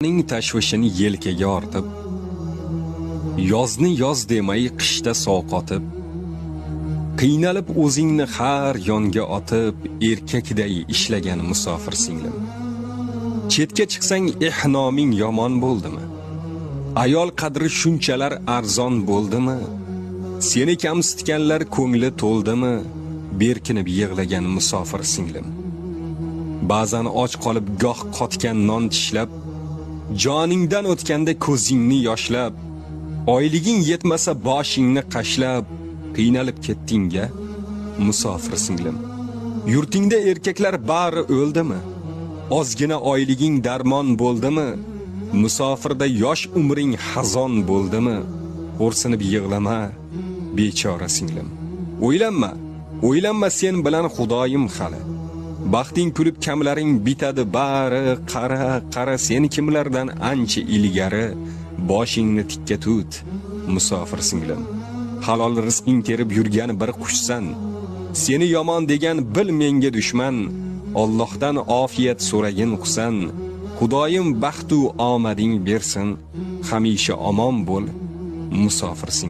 ning tashvishini yelkaga ortib, yozni yoz demay qishda sovqotib, qiynalib o'zingni har yonga otib, erkakday ishlagan musofir singlim. Chetga chiqsang noming yomon bo'ldimi? Ayol qadri shunchalar arzon bo'ldimi? Seni kamsitganlar ko'ngli to'ldimi? Berkinib yig'lagan musofir singlim. Ba'zan och qolib goh qotgan non tishlab, joningdan o'tganda ko'zingni yoshlab, oyliging yetmasa boshingni qashlab, qiynalib ketdingga musofir singlim. Yurtingda erkaklar bari o'ldimi? Ozgina oyliging darmon bo'ldimi? Musofirda yosh umring xazon bo'ldimi? O'rsinib yig'lama, bechora singlim. O'ylanma sen bilan Xudoyim hali. Baxting kulib kamlaring bitadi bari, qara sen kimlardan ancha ilgari, boshingni tikka tut, musofir singlim. Halol rizqing terib yurgan bir qushsan, seni yomon degan bil menga dushman, Allohdan ofiyat so'ragin Husan, Xudoyim baxtu omading bersin, hamisha omon bo'l, musofir singlim.